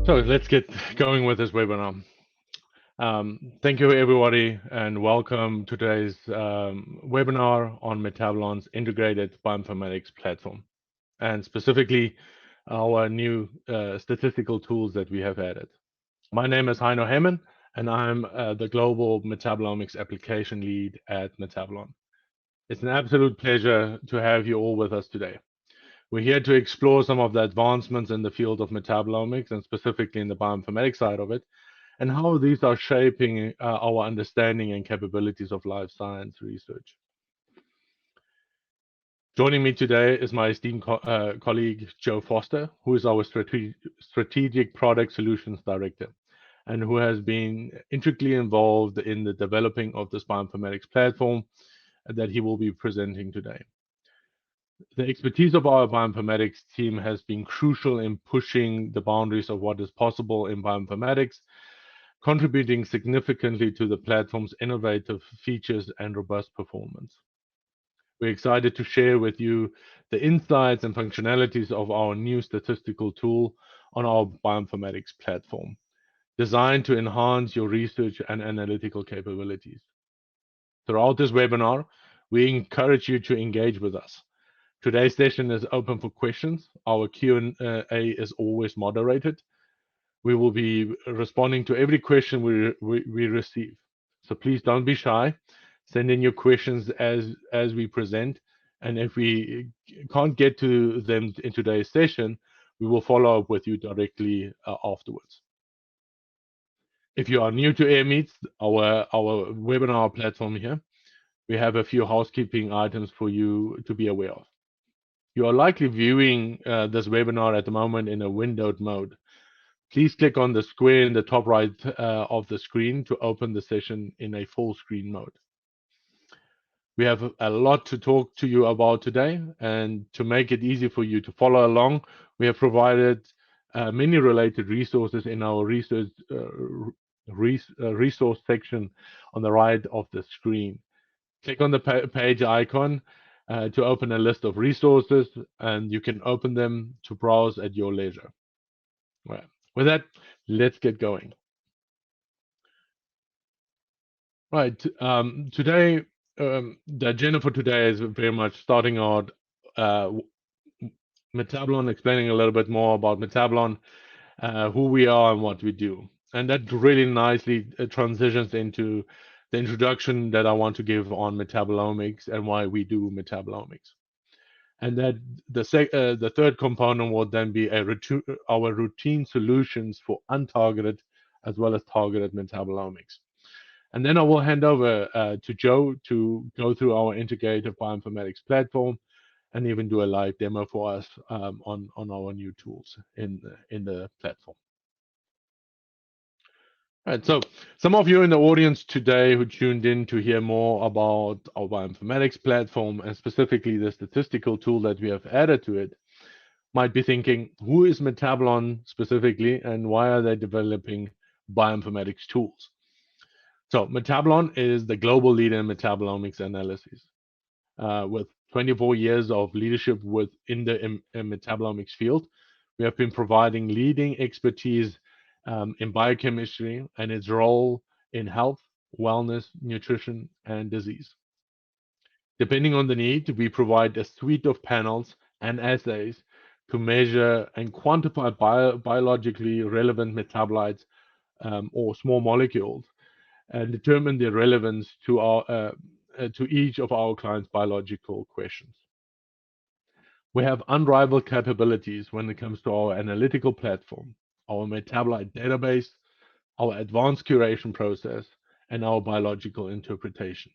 So let's get going with this webinar. Thank you, everybody, and welcome to today's webinar on Metabolon's integrated bioinformatics platform, and specifically our new statistical tools that we have added. My name is Heino Heyman, and I'm the Global Metabolomics Application Lead at Metabolon. It's an absolute pleasure to have you all with us today. We're here to explore some of the advancements in the field of metabolomics, and specifically in the bioinformatics side of it, and how these are shaping our understanding and capabilities of life science research. Joining me today is my esteemed colleague, Joe Foster, who is our Strategic Product Solutions Director, and who has been intricately involved in the developing of this bioinformatics platform that he will be presenting today. The expertise of our bioinformatics team has been crucial in pushing the boundaries of what is possible in bioinformatics, contributing significantly to the platform's innovative features and robust performance. We're excited to share with you the insights and functionalities of our new statistical tool on our bioinformatics platform, designed to enhance your research and analytical capabilities. Throughout this webinar, we encourage you to engage with us. Today's session is open for questions. Our Q&A is always moderated. We will be responding to every question we receive. So please don't be shy. Send in your questions as we present. And if we can't get to them in today's session, we will follow up with you directly afterwards. If you are new to AirMeets, our webinar platform here, we have a few housekeeping items for you to be aware of. You are likely viewing this webinar at the moment in a windowed mode. Please click on the square in the top right of the screen to open the session in a full screen mode. We have a lot to talk to you about today, and to make it easy for you to follow along, we have provided many related resources in our resource section on the right of the screen. Click on the page icon to open a list of resources, and you can open them to browse at your leisure. Right. With that, let's get going. Right. Today, the agenda for today is very much starting out Metabolon, explaining a little bit more about Metabolon, who we are and what we do. And that really nicely transitions into the introduction that I want to give on metabolomics and why we do metabolomics. And that the third component will then be our routine solutions for untargeted as well as targeted metabolomics. And then I will hand over to Joe to go through our integrated bioinformatics platform and even do a live demo for us on our new tools in the platform. All right, so some of you in the audience today who tuned in to hear more about our bioinformatics platform and specifically the statistical tool that we have added to it might be thinking, who is Metabolon specifically and why are they developing bioinformatics tools? So Metabolon is the global leader in metabolomics analysis with 24 years of leadership within the metabolomics field. We have been providing leading expertise in biochemistry and its role in health, wellness, nutrition, and disease. Depending on the need, we provide a suite of panels and assays to measure and quantify biologically relevant metabolites or small molecules and determine their relevance to each of our clients' biological questions. We have unrivaled capabilities when it comes to our analytical platform, our metabolite database, our advanced curation process, and our biological interpretation.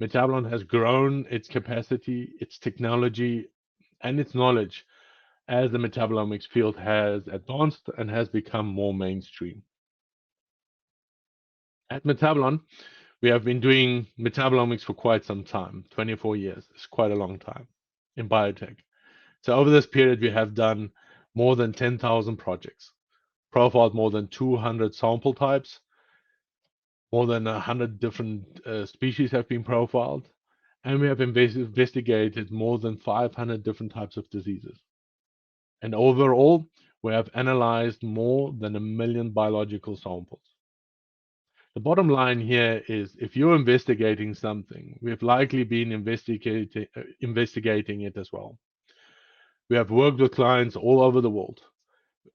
Metabolon has grown its capacity, its technology, and its knowledge as the metabolomics field has advanced and has become more mainstream. At Metabolon, we have been doing metabolomics for quite some time, 24 years. It's quite a long time in biotech. So over this period, we have done more than 10,000 projects, profiled more than 200 sample types, more than 100 different species have been profiled, and we have investigated more than 500 different types of diseases. And overall, We have analyzed more than 1 million biological samples. The bottom line here is if you're investigating something, we've likely been investigating it as well. We have worked with clients all over the world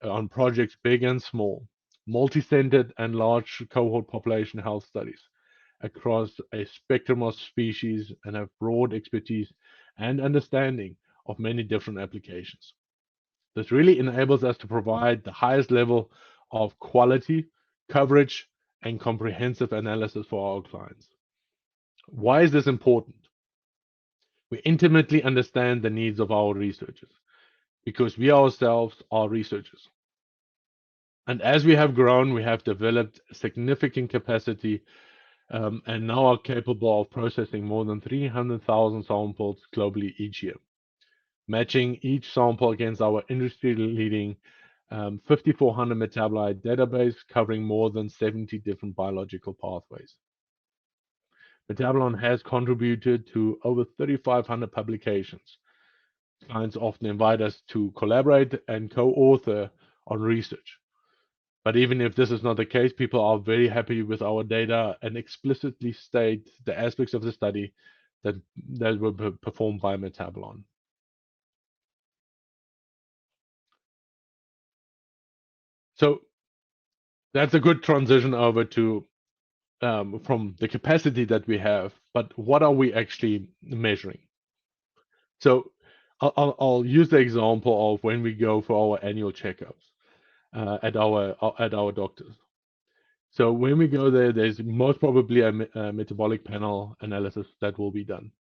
on projects big and small, multi-centered and large cohort population health studies across a spectrum of species and have broad expertise and understanding of many different applications. This really enables us to provide the highest level of quality, coverage, and comprehensive analysis for our clients. Why is this important? We intimately understand the needs of our researchers because we ourselves are researchers. And as we have grown, we have developed significant capacity and now are capable of processing more than 300,000 samples globally each year, matching each sample against our industry-leading 5,400 metabolite database covering more than 70 different biological pathways. Metabolon has contributed to over 3,500 publications. Clients often invite us to collaborate and co-author on research. But even if this is not the case, people are very happy with our data and explicitly state the aspects of the study that were performed by Metabolon. So that's a good transition over to from the capacity that we have, but what are we actually measuring? So I'll use the example of when we go for our annual checkups at our doctors. So when we go there, there's most probably a metabolic panel analysis that will be done.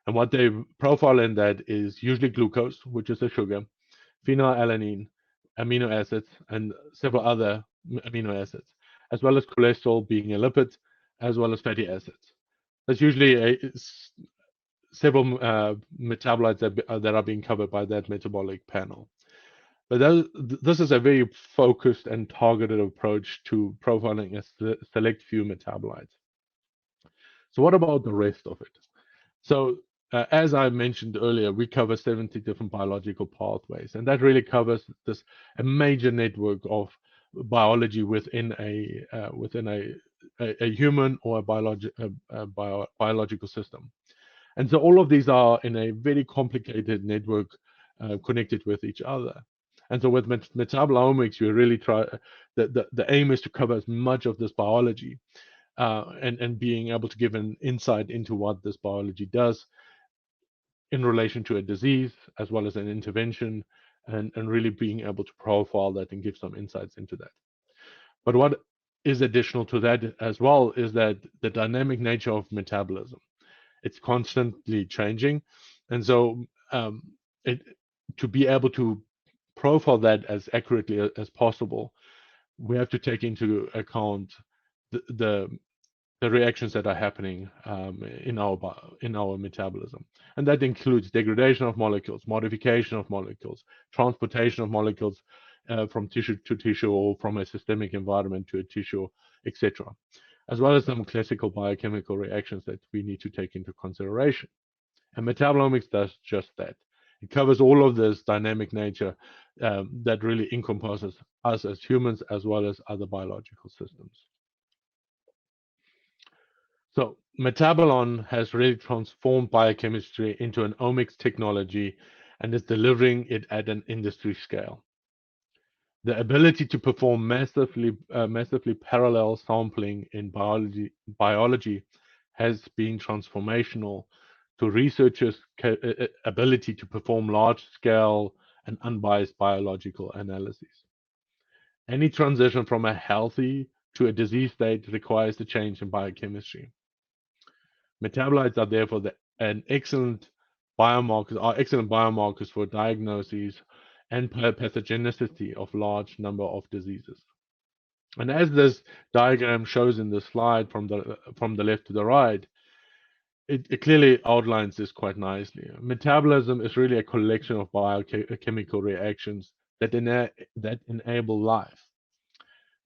And what they profile in that is usually glucose, which is a sugar, phenylalanine, amino acids, and several other amino acids, as well as cholesterol being a lipid, as well as fatty acids. There's usually several metabolites that are being covered by that metabolic panel. But this is a very focused and targeted approach to profiling a select few metabolites. So what about the rest of it? So as I mentioned earlier, we cover 70 different biological pathways, and that really covers a major network of biology within a human or a biological system. And so all of these are in a very complicated network connected with each other. And so with metabolomics, we really try, the aim is to cover as much of this biology and being able to give an insight into what this biology does in relation to a disease, as well as an intervention, and really being able to profile that and give some insights into that. But what is additional to that as well is that the dynamic nature of metabolism. It's constantly changing. And so to be able to profile that as accurately as possible, we have to take into account the reactions that are happening in our metabolism. And that includes degradation of molecules, modification of molecules, transportation of molecules from tissue to tissue or from a systemic environment to a tissue, etc., as well as some classical biochemical reactions that we need to take into consideration. And metabolomics does just that. It covers all of this dynamic nature that really encompasses us as humans as well as other biological systems. So Metabolon has really transformed biochemistry into an omics technology and is delivering it at an industry scale. The ability to perform massively parallel sampling in biology has been transformational to researchers' ability to perform large-scale and unbiased biological analyses. Any transition from a healthy to a disease state requires a change in biochemistry. Metabolites are therefore excellent biomarkers for diagnoses and pathogenicity of large number of diseases. And as this diagram shows in the slide from the left to the right, it clearly outlines this quite nicely. Metabolism is really a collection of biochemical reactions that enable life.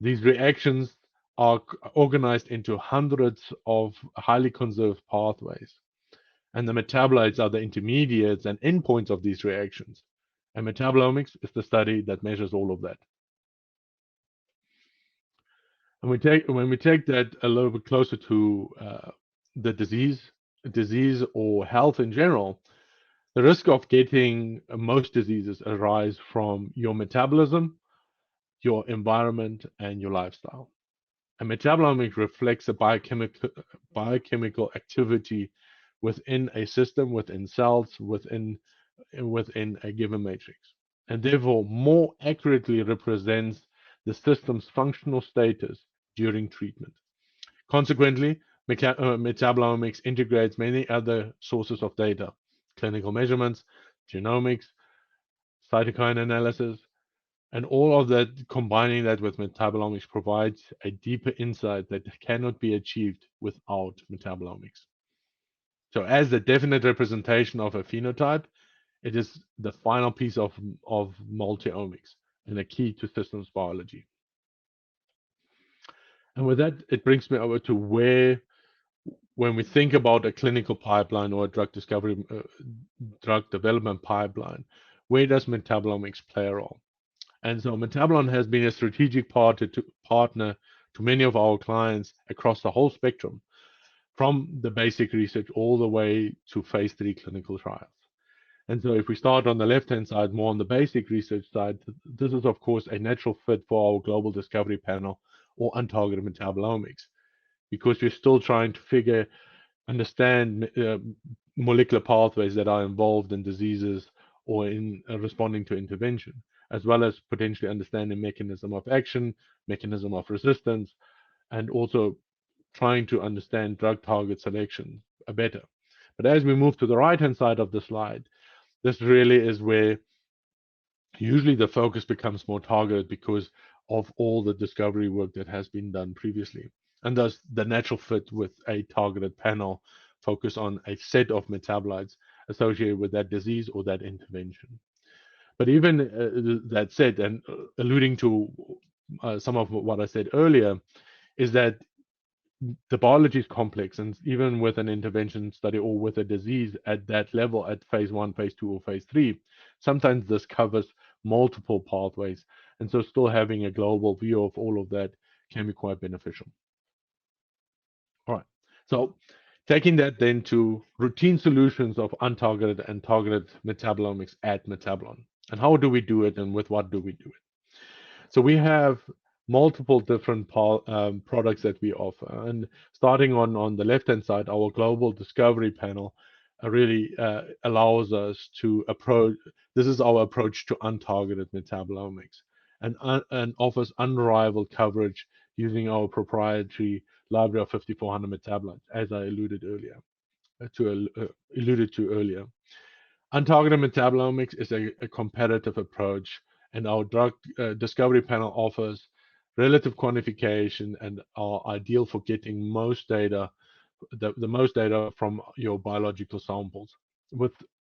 These reactions are organized into hundreds of highly conserved pathways. And the metabolites are the intermediates and endpoints of these reactions. And metabolomics is the study that measures all of that. And when we take that a little bit closer to the disease or health in general, the risk of getting most diseases arise from your metabolism, your environment, and your lifestyle. And metabolomics reflects the biochemical activity within a system, within cells, within a given matrix, and therefore more accurately represents the system's functional status during treatment. Consequently, metabolomics integrates many other sources of data, clinical measurements, genomics, cytokine analysis, and all of that, combining that with metabolomics, provides a deeper insight that cannot be achieved without metabolomics. So, as the definite representation of a phenotype, it is the final piece of multi-omics and a key to systems biology. And with that, it brings me over to where, when we think about a clinical pipeline or a drug development pipeline, where does metabolomics play a role? And so Metabolon has been a strategic partner to many of our clients across the whole spectrum, from the basic research all the way to phase 3 clinical trials. And so if we start on the left-hand side, more on the basic research side, this is, of course, a natural fit for our global discovery panel or untargeted metabolomics, because we're still trying to understand molecular pathways that are involved in diseases or in responding to intervention, as well as potentially understanding mechanism of action, mechanism of resistance, and also trying to understand drug target selection better. But as we move to the right-hand side of the slide, this really is where usually the focus becomes more targeted because of all the discovery work that has been done previously. And thus the natural fit with a targeted panel focus on a set of metabolites associated with that disease or that intervention. But even that said, and alluding to some of what I said earlier, is that the biology is complex, and even with an intervention study or with a disease at that level, at phase 1, phase 2, or phase 3, sometimes this covers multiple pathways, and so still having a global view of all of that can be quite beneficial. All right, so taking that then to routine solutions of untargeted and targeted metabolomics at Metabolon. And how do we do it, and with what do we do it? So we have multiple different products that we offer. And starting on the left-hand side, our global discovery panel really allows us to approach, this is our approach to untargeted metabolomics, and offers unrivaled coverage using our proprietary library of 5,400 metabolites, as I alluded to earlier. Untargeted metabolomics is a competitive approach, and our drug discovery panel offers relative quantification and are ideal for getting most data, the most data from your biological samples,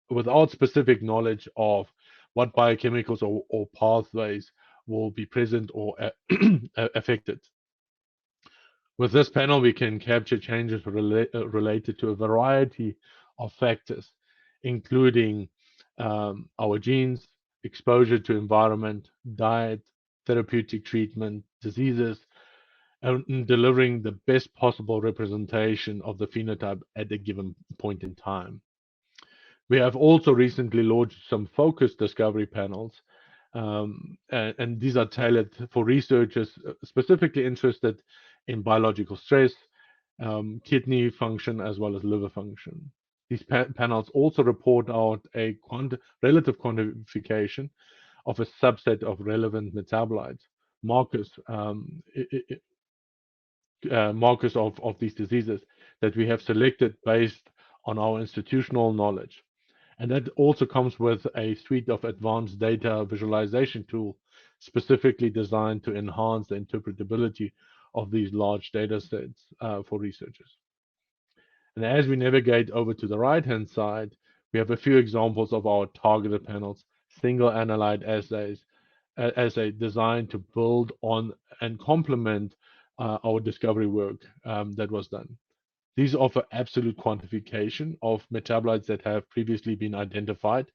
without specific knowledge of what biochemicals or pathways will be present or affected. With this panel, we can capture changes related to a variety of factors, including our genes, exposure to environment, diet, therapeutic treatment, diseases, and delivering the best possible representation of the phenotype at a given point in time. We have also recently launched some focused discovery panels, and these are tailored for researchers specifically interested in biological stress, kidney function, as well as liver function. These panels also report out a relative quantification of a subset of relevant metabolites, markers of these diseases that we have selected based on our institutional knowledge. And that also comes with a suite of advanced data visualization tools specifically designed to enhance the interpretability of these large data sets for researchers. And as we navigate over to the right-hand side, we have a few examples of our targeted panels, single analyte assays, designed to build on and complement our discovery work that was done. These offer absolute quantification of metabolites that have previously been identified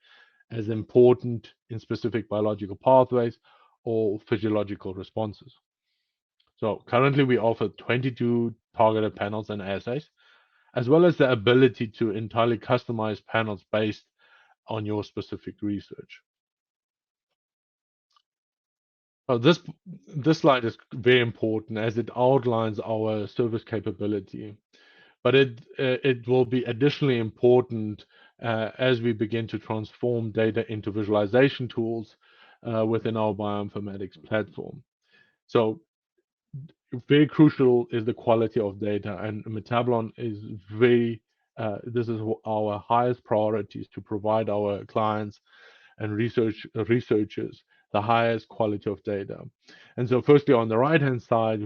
as important in specific biological pathways or physiological responses. So currently we offer 22 targeted panels and assays, as well as the ability to entirely customize panels based on your specific research. This slide is very important as it outlines our service capability, but it will be additionally important as we begin to transform data into visualization tools within our bioinformatics platform. So very crucial is the quality of data, and Metabolon is very this is our highest priorities to provide our clients and researchers the highest quality of data. And so firstly, on the right hand side,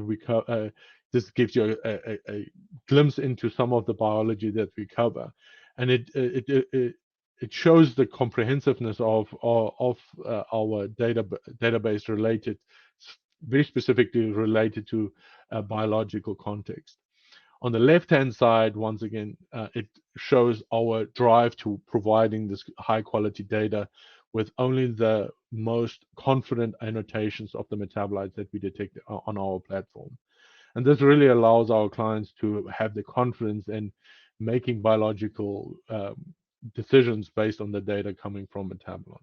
this gives you a glimpse into some of the biology that we cover, and it shows the comprehensiveness of our database related, very specifically related to biological context. On the left-hand side, once again, it shows our drive to providing this high-quality data with only the most confident annotations of the metabolites that we detect on our platform. And this really allows our clients to have the confidence in making biological decisions based on the data coming from Metabolon.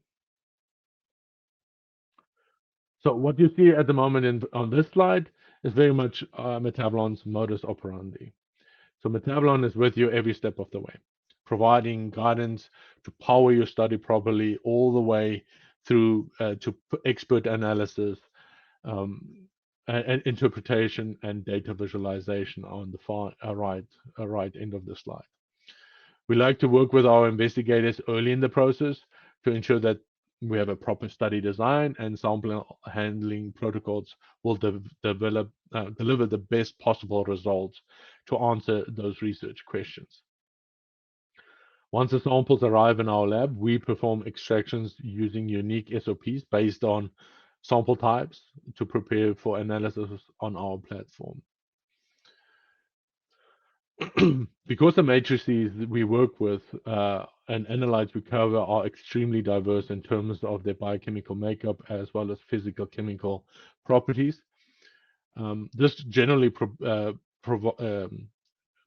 So what you see at the moment on this slide is very much Metabolon's modus operandi. So Metabolon is with you every step of the way, providing guidance to power your study properly all the way through to expert analysis, and interpretation and data visualization on the far right end of the slide. We like to work with our investigators early in the process to ensure that we have a proper study design and sample handling protocols will deliver the best possible results to answer those research questions. Once the samples arrive in our lab, we perform extractions using unique SOPs based on sample types to prepare for analysis on our platform. Because the matrices we work with and analytes we cover are extremely diverse in terms of their biochemical makeup as well as physical chemical properties, this generally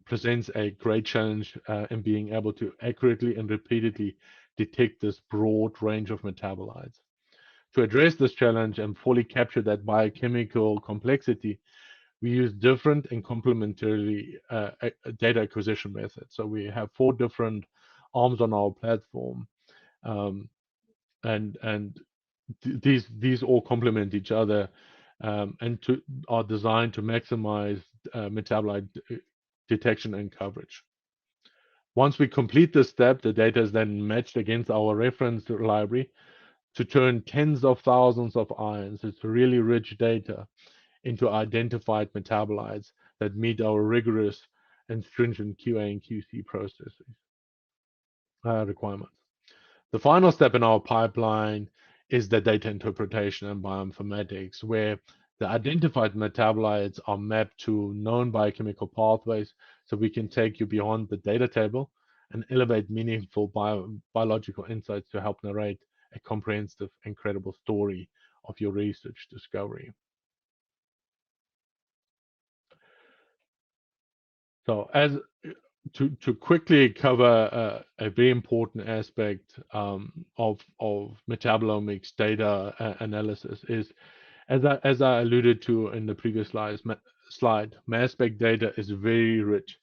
presents a great challenge in being able to accurately and repeatedly detect this broad range of metabolites. To address this challenge and fully capture that biochemical complexity, we use different and complementary data acquisition methods. So we have 4 different arms on our platform, and these all complement each other, and are designed to maximize metabolite detection and coverage. Once we complete this step, the data is then matched against our reference library to turn tens of thousands of ions. It's really rich data into identified metabolites that meet our rigorous and stringent QA and QC processes requirements. The final step in our pipeline is the data interpretation and bioinformatics, where the identified metabolites are mapped to known biochemical pathways, so we can take you beyond the data table and elevate meaningful biological insights to help narrate a comprehensive and credible story of your research discovery. So to quickly cover a very important aspect of metabolomics data analysis is, as I alluded to in the previous slide, mass spec data is very rich,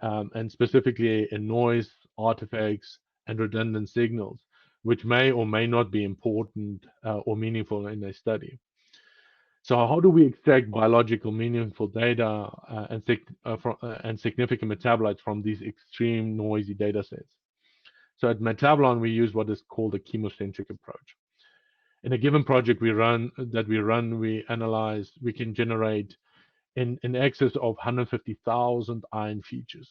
and specifically in noise, artifacts, and redundant signals, which may or may not be important or meaningful in a study. So how do we extract biological meaningful data and significant metabolites from these extreme noisy data sets? So at Metabolon, we use what is called a chemocentric approach. In a given project we analyze, we can generate in excess of 150,000 ion features.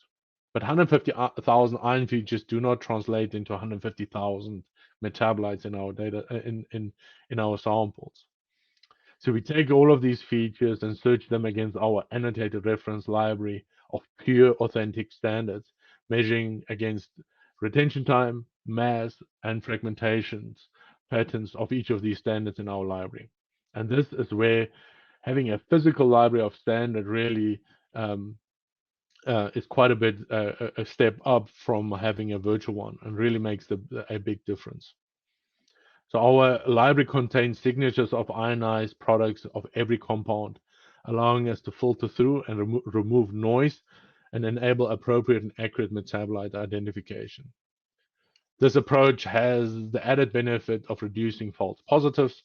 But 150,000 ion features do not translate into 150,000 metabolites in our data in our samples. So we take all of these features and search them against our annotated reference library of pure authentic standards, measuring against retention time, mass, and fragmentations patterns of each of these standards in our library. And this is where having a physical library of standard really is quite a bit a step up from having a virtual one, and really makes a big difference. So our library contains signatures of ionized products of every compound, allowing us to filter through and remove noise and enable appropriate and accurate metabolite identification. This approach has the added benefit of reducing false positives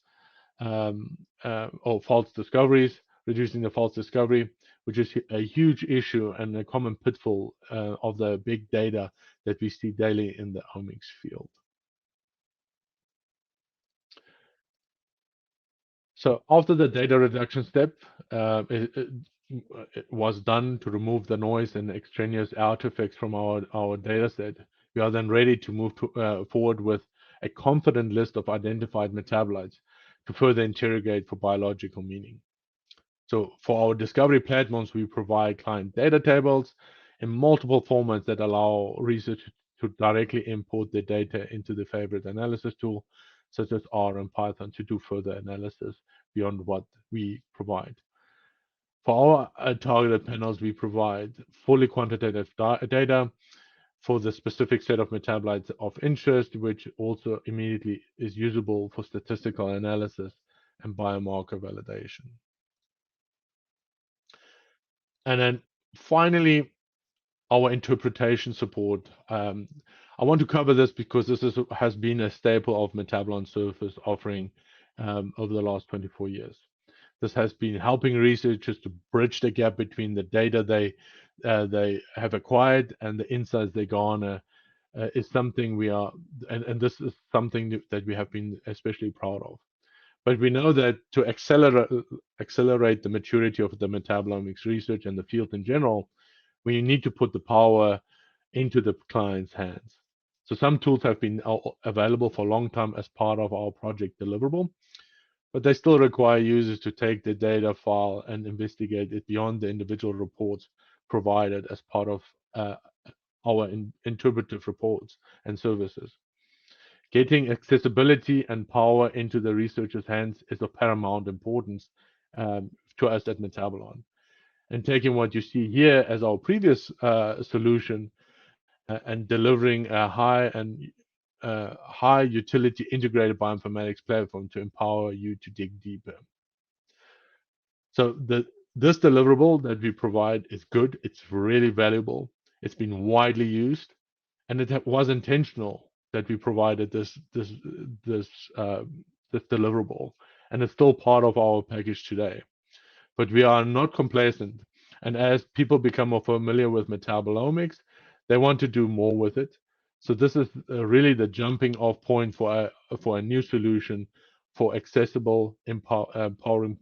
or false discoveries, reducing the false discovery, which is a huge issue and a common pitfall of the big data that we see daily in the omics field. So after the data reduction step it was done to remove the noise and extraneous artifacts from our data set, we are then ready to move forward with a confident list of identified metabolites to further interrogate for biological meaning. So for our discovery platforms, we provide client data tables in multiple formats that allow researchers to directly import their data into the favorite analysis tool, such as R and Python, to do further analysis beyond what we provide. For our targeted panels, we provide fully quantitative data for the specific set of metabolites of interest, which also immediately is usable for statistical analysis and biomarker validation. And then finally, our interpretation support. I want to cover this because this has been a staple of Metabolon service offering over the last 24 years. This has been helping researchers to bridge the gap between the data they have acquired and the insights they garner. Is something we are, and this is something that we have been especially proud of. But we know that to accelerate the maturity of the metabolomics research and the field in general, we need to put the power into the client's hands. So some tools have been available for a long time as part of our project deliverable, but they still require users to take the data file and investigate it beyond the individual reports provided as part of our interpretive reports and services. Getting accessibility and power into the researcher's hands is of paramount importance to us at Metabolon. And taking what you see here as our previous solution and delivering a high utility integrated bioinformatics platform to empower you to dig deeper. So this deliverable that we provide is good. It's really valuable. It's been widely used, and it was intentional that we provided this deliverable, and it's still part of our package today. But we are not complacent, and as people become more familiar with metabolomics, they want to do more with it. So this is really the jumping off point for a new solution for accessible, empowering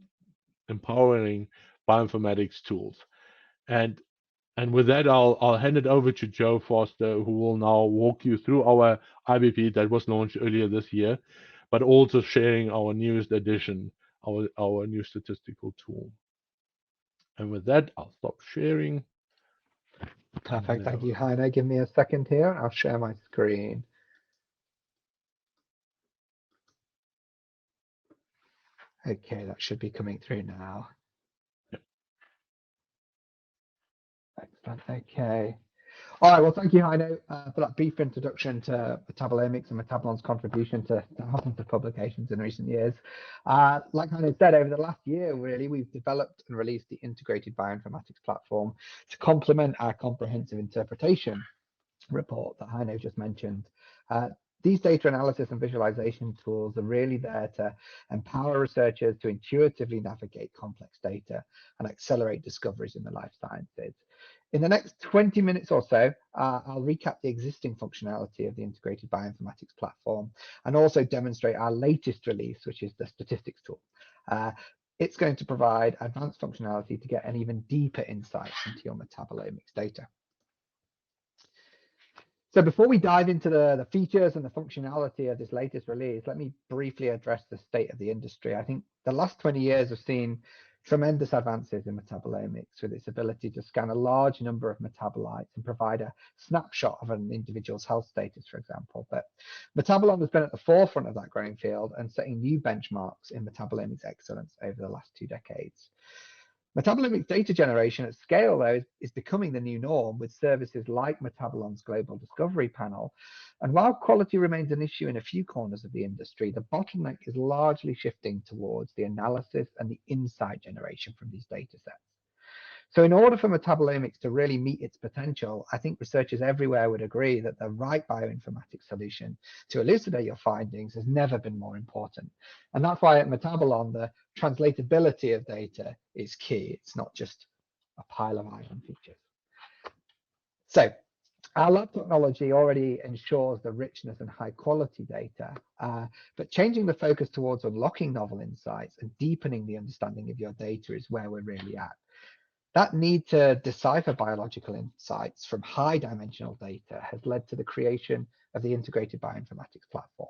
bioinformatics tools. And with that, I'll hand it over to Joe Foster, who will now walk you through our IBP that was launched earlier this year, but also sharing our newest addition, our new statistical tool. And with that, I'll stop sharing. Perfect. Thank you, Heino. Give me a second here. I'll share my screen. Okay, that should be coming through now. Excellent. Okay. All right. Well, thank you, Heino, for that brief introduction to metabolomics and Metabolon's contribution to thousands of publications in recent years. Like Heino said, over the last year, really, we've developed and released the integrated bioinformatics platform to complement our comprehensive interpretation report that Heino just mentioned. These data analysis and visualization tools are really there to empower researchers to intuitively navigate complex data and accelerate discoveries in the life sciences. In the next 20 minutes or so, I'll recap the existing functionality of the integrated bioinformatics platform and also demonstrate our latest release, which is the statistics tool. It's going to provide advanced functionality to get an even deeper insight into your metabolomics data. So before we dive into the features and the functionality of this latest release, let me briefly address the state of the industry. I think the last 20 years have seen tremendous advances in metabolomics with its ability to scan a large number of metabolites and provide a snapshot of an individual's health status, for example. But Metabolon has been at the forefront of that growing field and setting new benchmarks in metabolomics excellence over the last 2 decades. Metabolomics data generation at scale, though, is becoming the new norm with services like Metabolon's Global Discovery Panel. And while quality remains an issue in a few corners of the industry, the bottleneck is largely shifting towards the analysis and the insight generation from these data sets. So in order for metabolomics to really meet its potential, I think researchers everywhere would agree that the right bioinformatics solution to elucidate your findings has never been more important. And that's why at Metabolon, the translatability of data is key. It's not just a pile of item features. So our lab technology already ensures the richness and high quality data, but changing the focus towards unlocking novel insights and deepening the understanding of your data is where we're really at. That need to decipher biological insights from high dimensional data has led to the creation of the Integrated Bioinformatics Platform.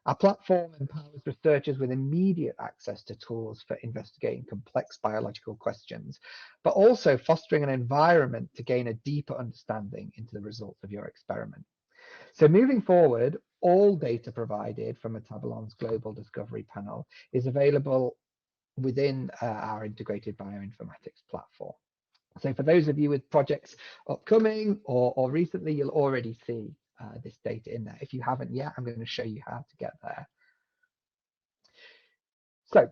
Our platform empowers researchers with immediate access to tools for investigating complex biological questions, but also fostering an environment to gain a deeper understanding into the results of your experiment. So moving forward, all data provided from Metabolon's Global Discovery Panel is available within our Integrated Bioinformatics Platform. So for those of you with projects upcoming or recently, you'll already see this data in there. If you haven't yet, I'm going to show you how to get there. So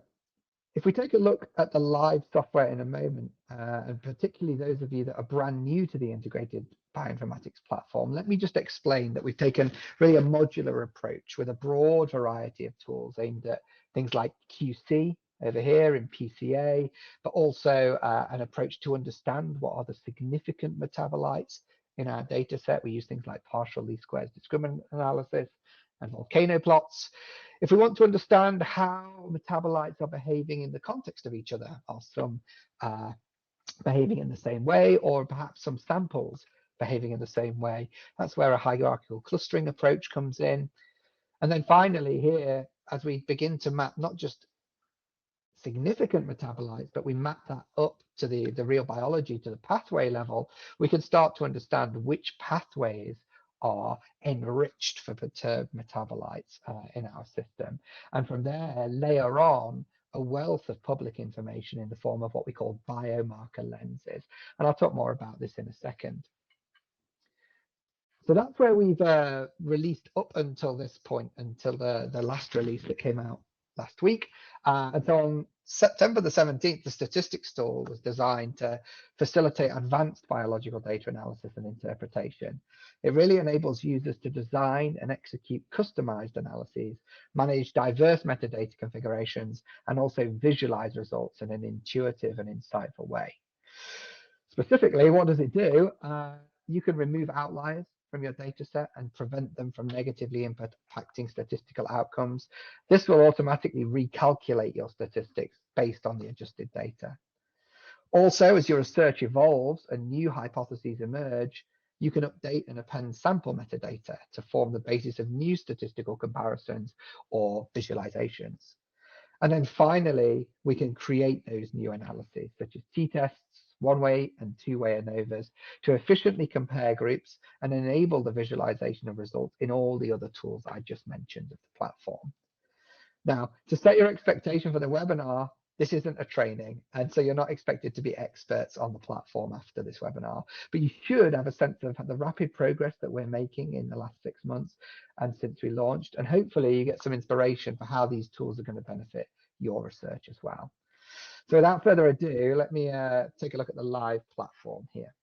if we take a look at the live software in a moment, and particularly those of you that are brand new to the Integrated Bioinformatics Platform, let me just explain that we've taken really a modular approach with a broad variety of tools aimed at things like QC, over here in PCA, but also an approach to understand what are the significant metabolites in our data set. We use things like partial least squares discriminant analysis and volcano plots. If we want to understand how metabolites are behaving in the context of each other, are some behaving in the same way, or perhaps some samples behaving in the same way, that's where a hierarchical clustering approach comes in. And then finally here, as we begin to map not just significant metabolites, but we map that up to the real biology, to the pathway level, we can start to understand which pathways are enriched for perturbed metabolites in our system. And from there, layer on a wealth of public information in the form of what we call biomarker lenses. And I'll talk more about this in a second. So that's where we've released up until this point, until the last release that came out last week. And so on September the 17th, the statistics tool was designed to facilitate advanced biological data analysis and interpretation. It really enables users to design and execute customized analyses, manage diverse metadata configurations, and also visualize results in an intuitive and insightful way. Specifically, what does it do? You can remove outliers from your data set and prevent them from negatively impacting statistical outcomes. This will automatically recalculate your statistics based on the adjusted data. Also, as your research evolves and new hypotheses emerge, you can update and append sample metadata to form the basis of new statistical comparisons or visualizations. And then finally, we can create those new analyses, such as t-tests, one-way and two-way ANOVAs, to efficiently compare groups and enable the visualization of results in all the other tools I just mentioned of the platform. Now, to set your expectation for the webinar, this isn't a training, and so you're not expected to be experts on the platform after this webinar, but you should have a sense of the rapid progress that we're making in the last 6 months and since we launched, and hopefully you get some inspiration for how these tools are going to benefit your research as well. So without further ado, let me take a look at the live platform here.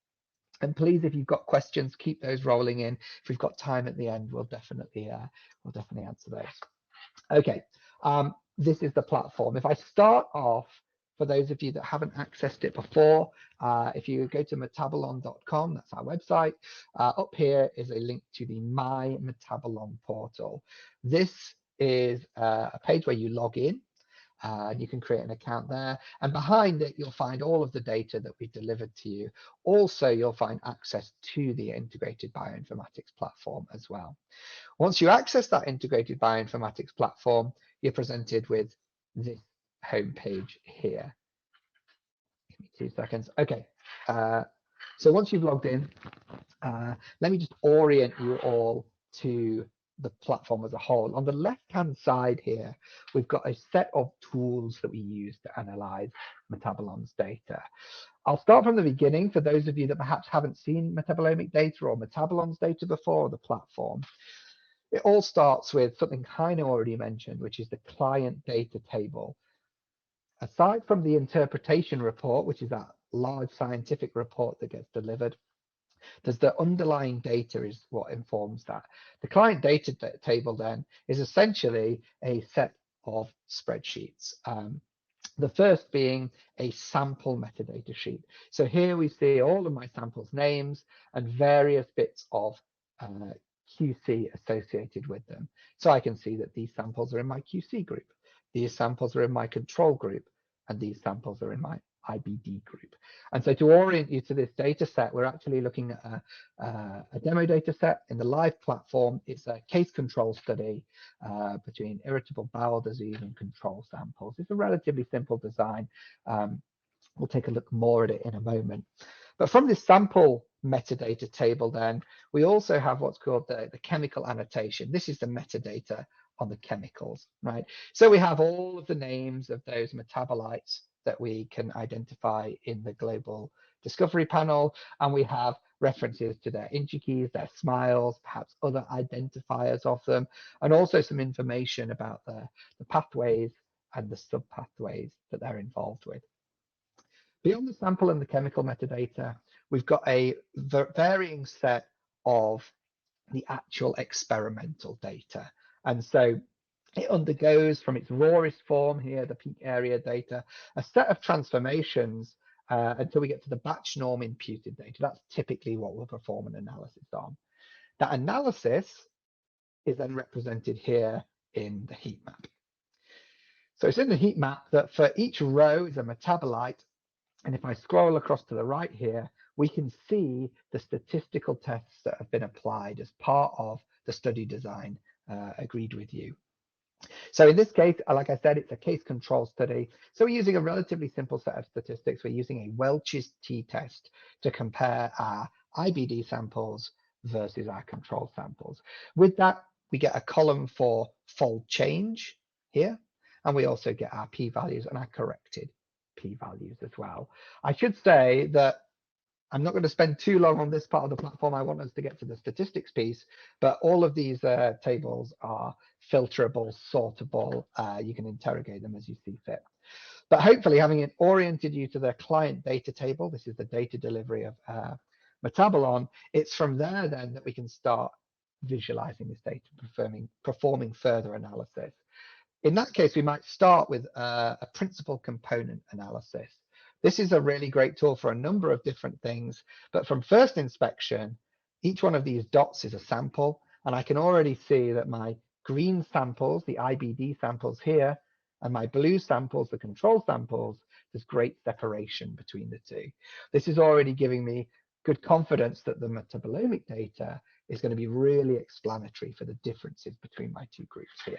And please, if you've got questions, keep those rolling in. If we've got time at the end, we'll definitely answer those. Okay, this is the platform. If I start off, for those of you that haven't accessed it before, if you go to metabolon.com, that's our website, up here is a link to the My Metabolon portal. This is a page where you log in. You can create an account there, and behind it you'll find all of the data that we've delivered to you. Also, you'll find access to the Integrated Bioinformatics Platform as well. Once you access that Integrated Bioinformatics Platform, you're presented with this home page here. Give me 2 seconds. Okay. So once you've logged in, let me just orient you all to the platform as a whole. On the left-hand side here, we've got a set of tools that we use to analyze Metabolon's data. I'll start from the beginning for those of you that perhaps haven't seen metabolomic data or Metabolon's data before, or the platform. It all starts with something Heino already mentioned, which is the client data table. Aside from the interpretation report, which is that large scientific report that gets delivered, there's the underlying data is what informs that. The client data table then is essentially a set of spreadsheets. The first being a sample metadata sheet. So here we see all of my samples names and various bits of QC associated with them. So I can see that these samples are in my QC group, these samples are in my control group, and these samples are in my IBD group. And so to orient you to this data set, we're actually looking at a demo data set in the live platform. It's a case control study between irritable bowel disease and control samples. It's a relatively simple design. We'll take a look more at it in a moment. But from this sample metadata table then, we also have what's called the chemical annotation. This is the metadata on the chemicals, right? So we have all of the names of those metabolites that we can identify in the global discovery panel, and we have references to their entry keys, their SMILES, perhaps other identifiers of them, and also some information about the pathways and the sub-pathways that they're involved with. Beyond the sample and the chemical metadata, we've got a varying set of the actual experimental data. And so it undergoes from its rawest form here, the peak area data, a set of transformations until we get to the batch norm imputed data. That's typically what we'll perform an analysis on. That analysis is then represented here in the heat map. So it's in the heat map that for each row is a metabolite. And if I scroll across to the right here, we can see the statistical tests that have been applied as part of the study design agreed with you. So in this case, like I said, it's a case control study. So we're using a relatively simple set of statistics. We're using a Welch's t-test to compare our IBD samples versus our control samples. With that, we get a column for fold change here, and we also get our p-values and our corrected p-values as well. I should say that I'm not going to spend too long on this part of the platform. I want us to get to the statistics piece, but all of these tables are filterable, sortable. You can interrogate them as you see fit. But hopefully, having oriented you to the client data table, this is the data delivery of Metabolon, it's from there then that we can start visualizing this data, performing further analysis. In that case, we might start with a principal component analysis. This is a really great tool for a number of different things, but from first inspection, each one of these dots is a sample, and I can already see that my green samples, the IBD samples here, and my blue samples, the control samples, there's great separation between the two. This is already giving me good confidence that the metabolomic data is going to be really explanatory for the differences between my two groups here.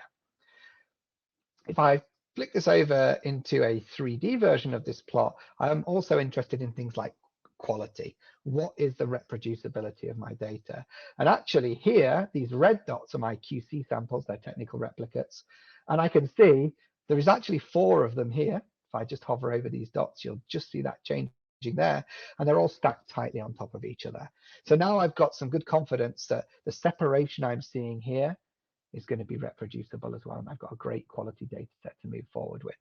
If I flick this over into a 3D version of this plot, I'm also interested in things like quality. What is the reproducibility of my data? And actually here, these red dots are my QC samples, they're technical replicates. And I can see there is actually 4 of them here. If I just hover over these dots, you'll just see that changing there. And they're all stacked tightly on top of each other. So now I've got some good confidence that the separation I'm seeing here is going to be reproducible as well. And I've got a great quality data set to move forward with.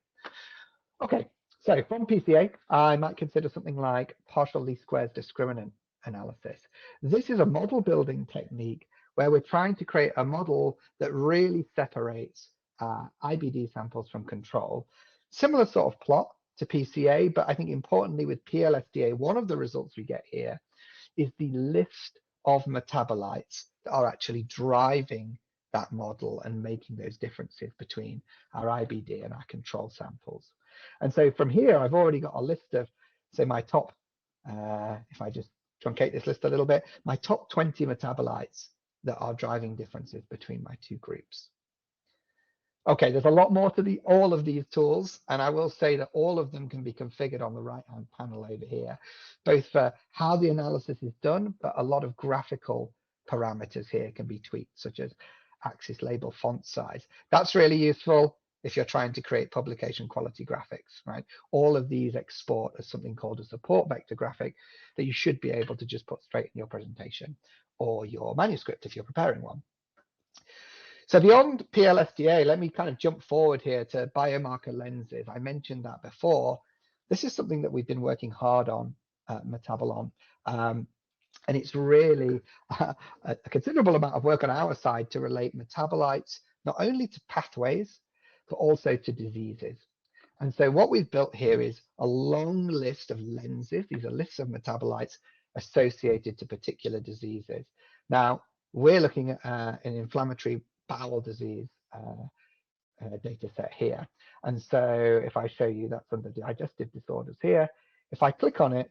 Okay, so from PCA, I might consider something like partial least squares discriminant analysis. This is a model building technique where we're trying to create a model that really separates IBD samples from control. Similar sort of plot to PCA, but I think importantly with PLSDA, one of the results we get here is the list of metabolites that are actually driving that model and making those differences between our IBD and our control samples. And so from here, I've already got a list of, say, my top, if I just truncate this list a little bit, my top 20 metabolites that are driving differences between my two groups. Okay, there's a lot more to all of these tools, and I will say that all of them can be configured on the right-hand panel over here, both for how the analysis is done, but a lot of graphical parameters here can be tweaked, such as axis label font size. That's really useful if you're trying to create publication quality graphics, right? All of these export as something called a support vector graphic that you should be able to just put straight in your presentation or your manuscript if you're preparing one. So beyond PLSDA, let me kind of jump forward here to biomarker lenses. I mentioned that before. This is something that we've been working hard on at Metabolon. And it's really a considerable amount of work on our side to relate metabolites, not only to pathways, but also to diseases. And so what we've built here is a long list of lenses. These are lists of metabolites associated to particular diseases. Now, we're looking at an inflammatory bowel disease data set here. And so if I show you that's under digestive disorders here, if I click on it,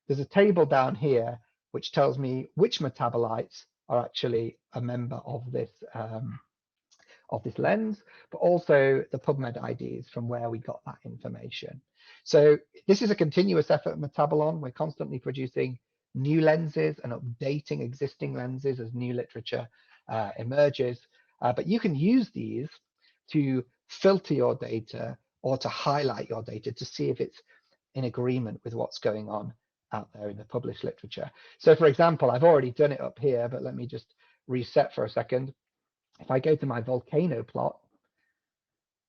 there's a table down here which tells me which metabolites are actually a member of this lens, but also the PubMed IDs from where we got that information. So this is a continuous effort at Metabolon. We're constantly producing new lenses and updating existing lenses as new literature emerges. But you can use these to filter your data or to highlight your data to see if it's in agreement with what's going on out there in the published literature. So for example, I've already done it up here, but let me just reset for a second. If I go to my volcano plot,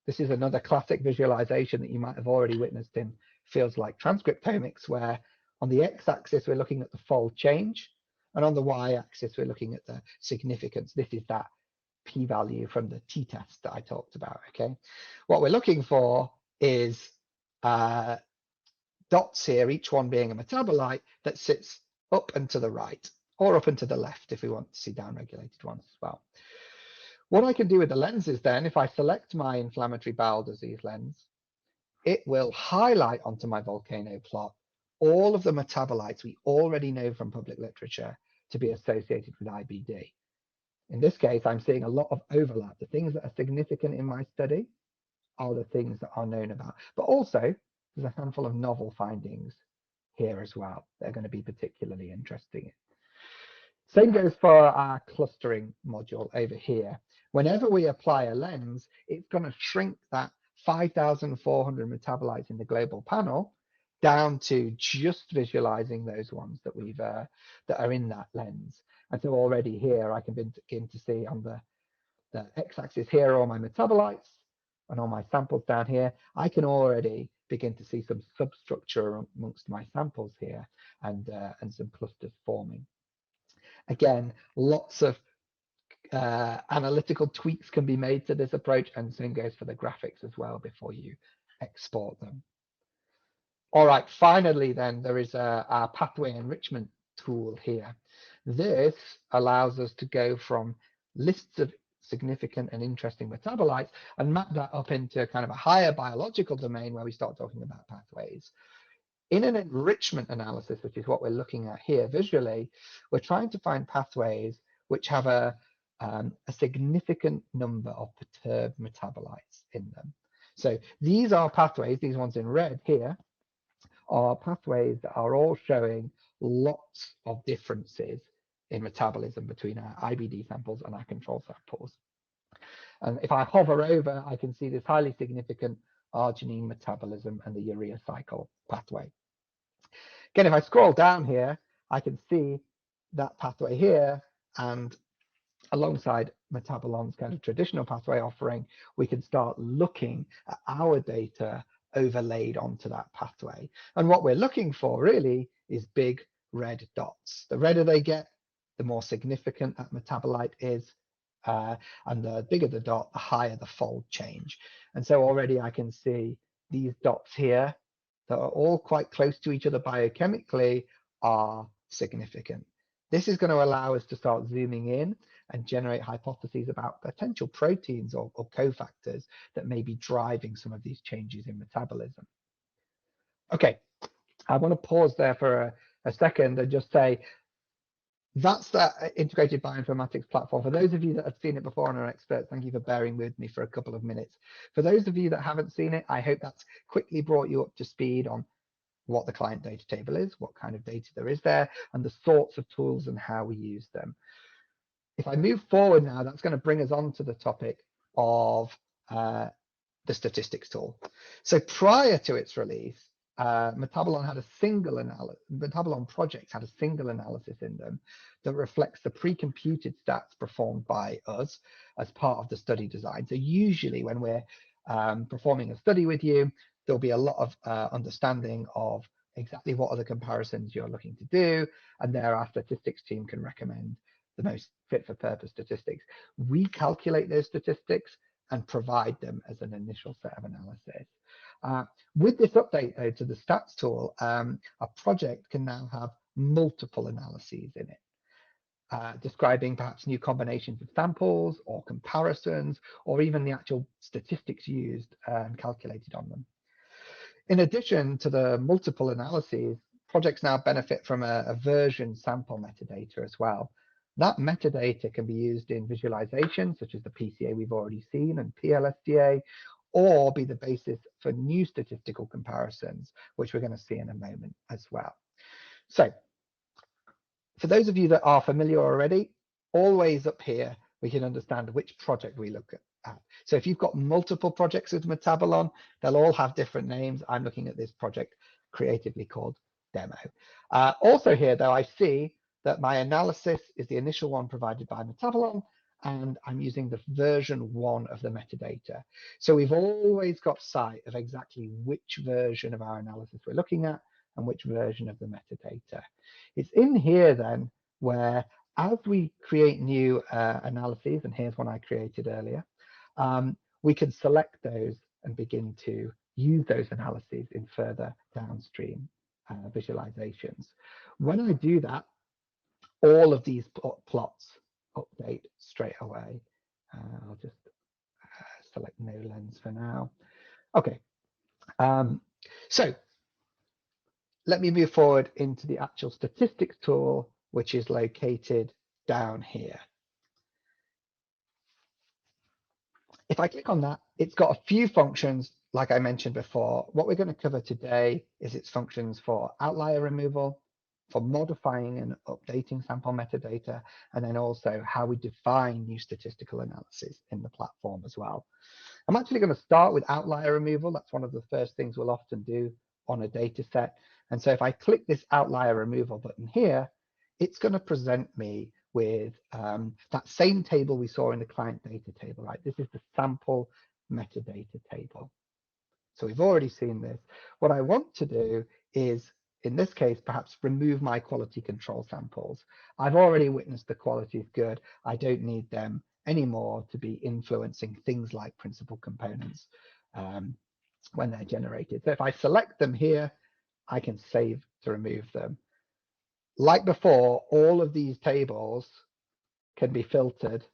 this is another classic visualization that you might have already witnessed in fields like transcriptomics, where on the x-axis, we're looking at the fold change, and on the y-axis, we're looking at the significance. This is that p-value from the t-test that I talked about, okay? What we're looking for is dots here, each one being a metabolite that sits up and to the right, or up and to the left if we want to see downregulated ones as well. What I can do with the lenses then, if I select my inflammatory bowel disease lens, it will highlight onto my volcano plot all of the metabolites we already know from public literature to be associated with IBD. In this case, I'm seeing a lot of overlap. The things that are significant in my study are the things that are known about. But also, there's a handful of novel findings here as well. They're going to be particularly interesting. Same goes for our clustering module over here. Whenever we apply a lens, it's going to shrink that 5,400 metabolites in the global panel down to just visualizing those ones that we've that are in that lens. And so already here, I can begin to see on the x-axis here are all my metabolites, and on my samples down here, I can already begin to see some substructure amongst my samples here and some clusters forming. Again, lots of analytical tweaks can be made to this approach, and same goes for the graphics as well before you export them. All right, finally then, there is our pathway enrichment tool here. This allows us to go from lists of significant and interesting metabolites and map that up into kind of a higher biological domain where we start talking about pathways. In an enrichment analysis, which is what we're looking at here visually, we're trying to find pathways which have a significant number of perturbed metabolites in them. So these are pathways, these ones in red here, are pathways that are all showing lots of differences in metabolism between our IBD samples and our control samples. And if I hover over, I can see this highly significant arginine metabolism and the urea cycle pathway. Again, if I scroll down here, I can see that pathway here, and alongside Metabolon's kind of traditional pathway offering, we can start looking at our data overlaid onto that pathway. And what we're looking for really is big red dots. The redder they get, the more significant that metabolite is, and the bigger the dot, the higher the fold change. And so already I can see these dots here that are all quite close to each other biochemically are significant. This is going to allow us to start zooming in and generate hypotheses about potential proteins or cofactors that may be driving some of these changes in metabolism. Okay, I want to pause there for a second and just say, That's that integrated bioinformatics platform. For those of you that have seen it before and are experts, thank you for bearing with me for a couple of minutes. For those of you that haven't seen it, I hope that's quickly brought you up to speed on what the client data table is, what kind of data there is there, and the sorts of tools and how we use them. If I move forward now, that's going to bring us on to the topic of the statistics tool. So prior to its release, Metabolon projects had a single analysis in them that reflects the pre-computed stats performed by us as part of the study design. So usually when we're performing a study with you, there'll be a lot of understanding of exactly what are the comparisons you're looking to do, and there our statistics team can recommend the most fit for purpose statistics. We calculate those statistics and provide them as an initial set of analysis. With this update though to the stats tool, a project can now have multiple analyses in it, describing perhaps new combinations of samples or comparisons, or even the actual statistics used and calculated on them. In addition to the multiple analyses, projects now benefit from a version sample metadata as well. That metadata can be used in visualization, such as the PCA we've already seen and PLSDA, or be the basis for new statistical comparisons, which we're going to see in a moment as well. So for those of you that are familiar already, always up here, we can understand which project we look at. So if you've got multiple projects with Metabolon, they'll all have different names. I'm looking at this project creatively called Demo. Also here, though, I see that my analysis is the initial one provided by Metabolon, and I'm using the version 1 of the metadata. So we've always got sight of exactly which version of our analysis we're looking at and which version of the metadata. It's in here then where, as we create new analyses, and here's one I created earlier, we can select those and begin to use those analyses in further downstream visualizations. When I do that, all of these plots update straight away. I'll just select no lens for now. Okay, so let me move forward into the actual statistics tool, which is located down here. If I click on that, it's got a few functions, like I mentioned before. What we're going to cover today is its functions for outlier removal, for modifying and updating sample metadata, and then also how we define new statistical analysis in the platform as well. I'm actually going to start with outlier removal. That's one of the first things we'll often do on a data set. And so if I click this outlier removal button here, it's going to present me with that same table we saw in the client data table, right? This is the sample metadata table. So we've already seen this. What I want to do is, in this case, perhaps remove my quality control samples. I've already witnessed the quality is good. I don't need them anymore to be influencing things like principal components when they're generated. So if I select them here, I can save to remove them. Like before, all of these tables can be filtered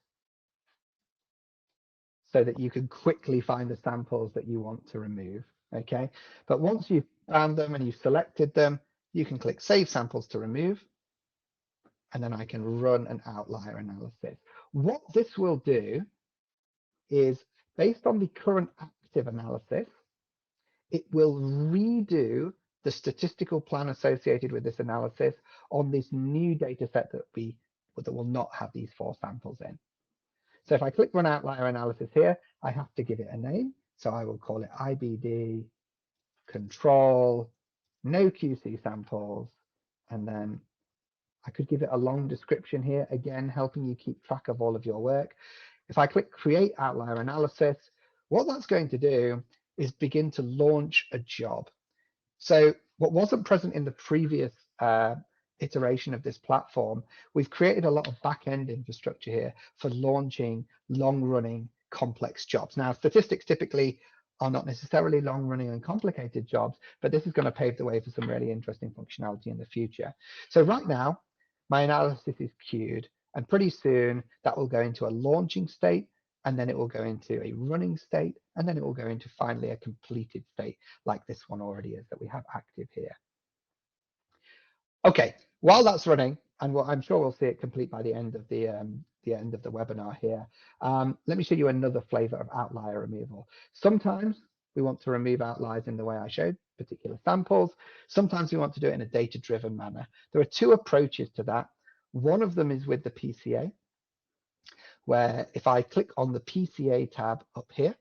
so that you can quickly find the samples that you want to remove, okay? But once you've found them and you've selected them, you can click Save Samples to remove, and then I can run an outlier analysis. What this will do is, based on the current active analysis, it will redo the statistical plan associated with this analysis on this new data set that will not have these 4 samples in. So if I click Run Outlier Analysis here, I have to give it a name. So I will call it IBD control, no QC samples, and then I could give it a long description here, again, helping you keep track of all of your work. If I click Create Outlier Analysis, what that's going to do is begin to launch a job. So what wasn't present in the previous iteration of this platform, we've created a lot of back-end infrastructure here for launching long-running complex jobs. Now, statistics typically are not necessarily long-running and complicated jobs, but this is going to pave the way for some really interesting functionality in the future. So right now, my analysis is queued, and pretty soon that will go into a launching state, and then it will go into a running state, and then it will go into finally a completed state, like this one already is that we have active here. Okay, while that's running, and I'm sure we'll see it complete by the end of the webinar here. Let me show you another flavor of outlier removal. Sometimes we want to remove outliers in the way I showed, particular samples. Sometimes we want to do it in a data-driven manner. There are two approaches to that. One of them is with the PCA, where if I click on the PCA tab up here,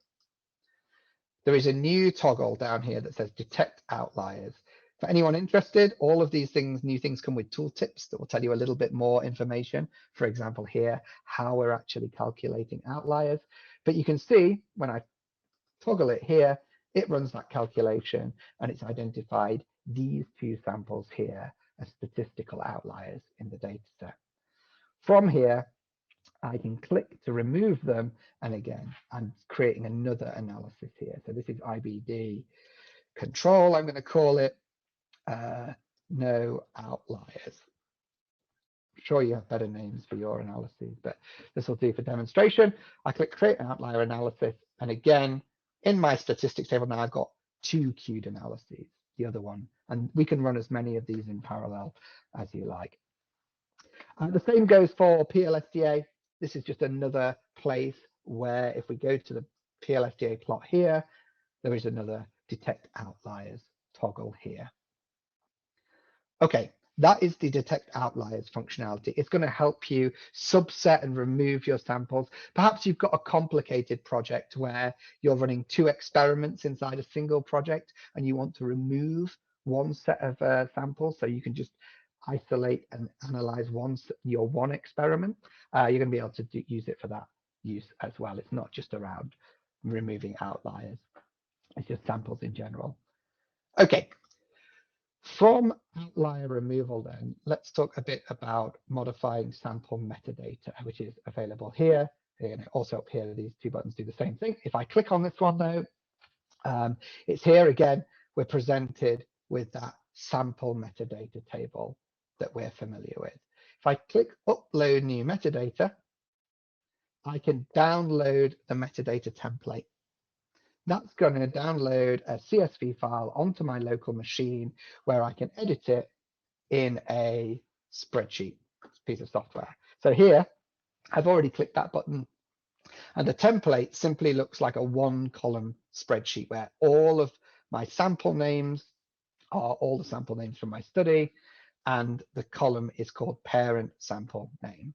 there is a new toggle down here that says detect outliers. For anyone interested, all of these things, new things come with tooltips that will tell you a little bit more information. For example, here, how we're actually calculating outliers. But you can see when I toggle it here, it runs that calculation and it's identified these two samples here as statistical outliers in the data set. From here, I can click to remove them. And again, I'm creating another analysis here. So this is IBD control, I'm going to call it. No outliers. I'm sure you have better names for your analyses, but this will do for demonstration. I click create an outlier analysis, and again, in my statistics table now, I've got two queued analyses, the other one, and we can run as many of these in parallel as you like. The same goes for PLSDA. This is just another place where if we go to the PLSDA plot here, there is another detect outliers toggle here. Okay, that is the detect outliers functionality. It's going to help you subset and remove your samples. Perhaps you've got a complicated project where you're running two experiments inside a single project and you want to remove one set of samples so you can just isolate and analyze your one experiment. You're going to be able to use it for that use as well. It's not just around removing outliers. It's just samples in general. Okay. From outlier removal then, let's talk a bit about modifying sample metadata, which is available here. And also up here, these two buttons do the same thing. If I click on this one though, it's here again, we're presented with that sample metadata table that we're familiar with. If I click upload new metadata, I can download the metadata template. That's going to download a CSV file onto my local machine where I can edit it in a spreadsheet piece of software. So here, I've already clicked that button, and the template simply looks like a one-column spreadsheet where all of my sample names are all the sample names from my study, and the column is called parent sample name.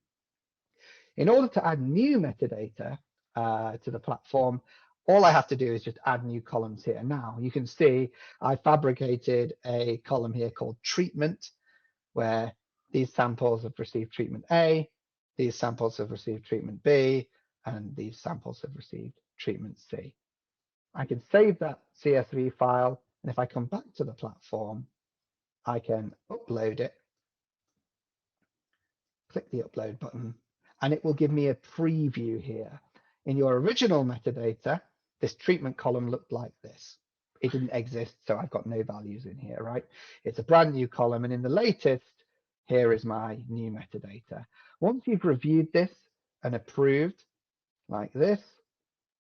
In order to add new metadata to the platform, all I have to do is just add new columns here. Now you can see I fabricated a column here called treatment, where these samples have received treatment A, these samples have received treatment B, and these samples have received treatment C. I can save that CSV file, and if I come back to the platform, I can upload it, click the upload button, and it will give me a preview here. In your original metadata, this treatment column looked like this. It didn't exist, so I've got no values in here, right? It's a brand new column, and in the latest, here is my new metadata. Once you've reviewed this and approved like this,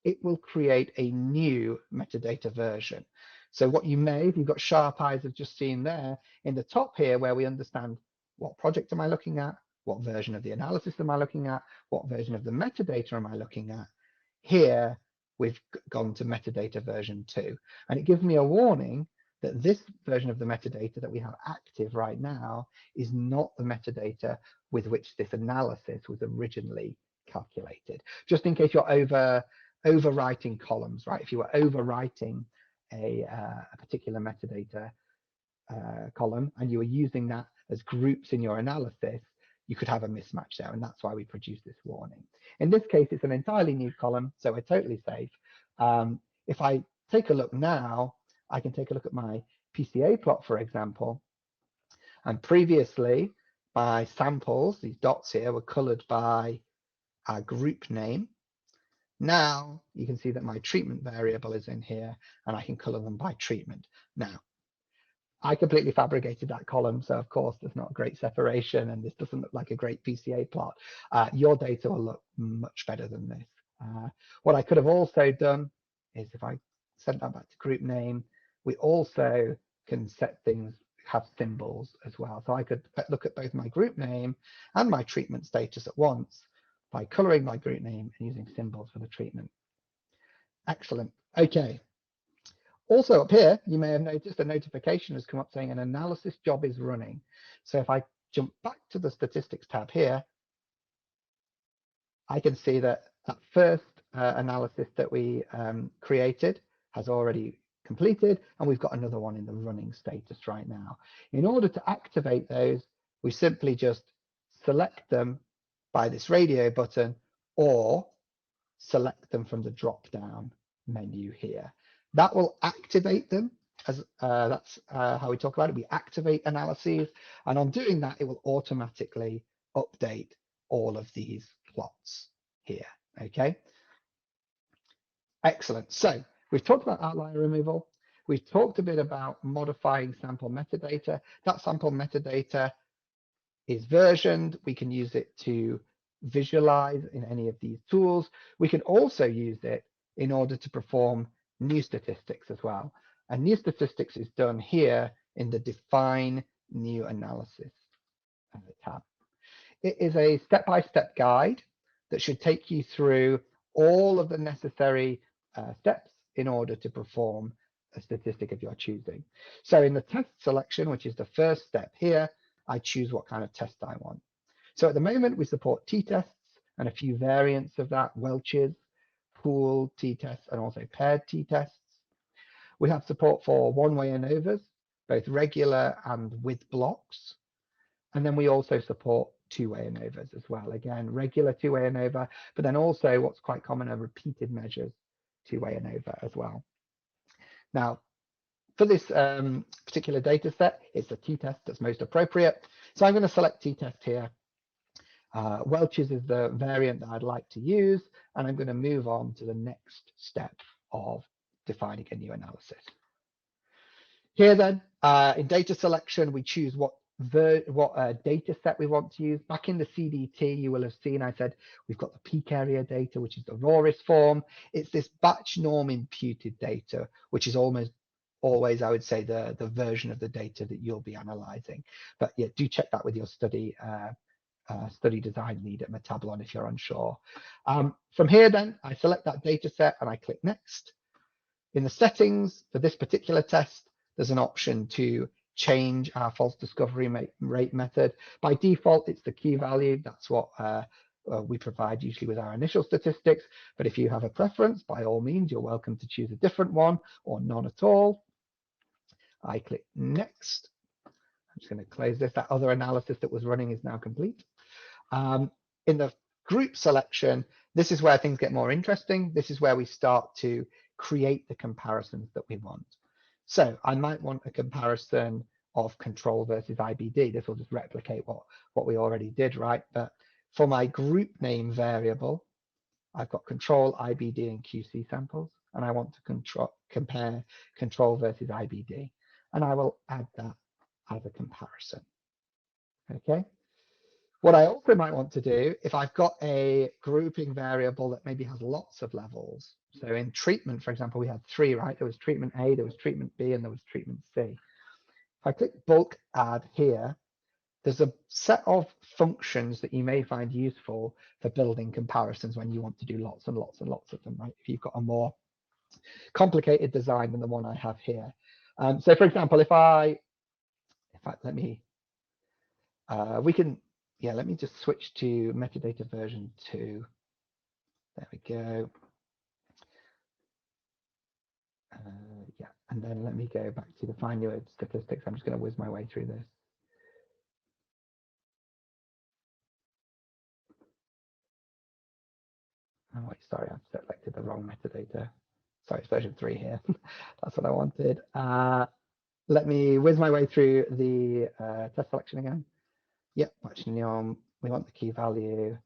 it will create a new metadata version. So what you may, if you've got sharp eyes, have just seen there, in the top here where we understand what project am I looking at, what version of the analysis am I looking at, what version of the metadata am I looking at, here we've gone to metadata version 2. And it gives me a warning that this version of the metadata that we have active right now is not the metadata with which this analysis was originally calculated. Just in case you're overwriting columns, right? If you were overwriting a particular metadata column and you were using that as groups in your analysis, you could have a mismatch there, and that's why we produce this warning. In this case, it's an entirely new column, so we're totally safe. If I take a look now, I can take a look at my PCA plot, for example, and previously my samples, these dots here, were colored by our group name. Now you can see that my treatment variable is in here, and I can color them by treatment. Now, I completely fabricated that column, so of course there's not great separation, and this doesn't look like a great PCA plot. Your data will look much better than this. What I could have also done is, if I sent that back to group name, we also can set things have symbols as well. So I could look at both my group name and my treatment status at once by coloring my group name and using symbols for the treatment. Excellent. Okay. Also up here, you may have noticed a notification has come up saying an analysis job is running. So if I jump back to the statistics tab here, I can see that that first analysis that we created has already completed, and we've got another one in the running status right now. In order to activate those, we simply just select them by this radio button or select them from the drop-down menu here. That will activate them, as that's how we talk about it. We activate analyses, and on doing that, it will automatically update all of these plots here. Okay, excellent. So we've talked about outlier removal. We've talked a bit about modifying sample metadata. That sample metadata is versioned. We can use it to visualize in any of these tools. We can also use it in order to perform new statistics as well. And new statistics is done here in the Define New Analysis tab. It is a step-by-step guide that should take you through all of the necessary steps in order to perform a statistic of your choosing. So in the test selection, which is the first step here, I choose what kind of test I want. So at the moment, we support t-tests and a few variants of that, Welch's, pooled t-tests, and also paired t-tests. We have support for one-way ANOVAs, both regular and with blocks. And then we also support two-way ANOVAs as well. Again, regular two-way ANOVA, but then also what's quite common are repeated measures two-way ANOVA as well. Now, for this particular data set, it's the t-test that's most appropriate. So I'm going to select t-test here. Welch's is the variant that I'd like to use, and I'm going to move on to the next step of defining a new analysis. Here then, in data selection, we choose what data set we want to use. Back in the CDT, you will have seen I said we've got the peak area data, which is the rawest form. It's this batch norm imputed data, which is almost always, I would say, the version of the data that you'll be analyzing. But yeah, do check that with your study design lead at Metabolon if you're unsure. From here then, I select that data set and I click next. In the settings for this particular test, there's an option to change our false discovery rate method. By default, it's the key value. That's what we provide usually with our initial statistics. But if you have a preference, by all means, you're welcome to choose a different one or none at all. I click next. I'm just going to close this. That other analysis that was running is now complete. In the group selection, this is where things get more interesting. This is where we start to create the comparisons that we want. So I might want a comparison of control versus IBD. This will just replicate what we already did, right? But for my group name variable, I've got control, IBD, and QC samples, and I want to compare control versus IBD. And I will add that as a comparison. Okay. What I also might want to do, if I've got a grouping variable that maybe has lots of levels, so in treatment, for example, we had 3, right? There was treatment A, there was treatment B, and there was treatment C. If I click bulk add here, there's a set of functions that you may find useful for building comparisons when you want to do lots and lots and lots of them, right? If you've got a more complicated design than the one I have here. So for example, if let me, let me just switch to metadata version 2. There we go. Yeah, and then let me go back to the Define New Statistics. I'm just going to whiz my way through this. Oh, wait, sorry, I've selected the wrong metadata. Sorry, it's version 3 here. That's what I wanted. Let me whiz my way through the test selection again. Yep, batch norm. We want the key value.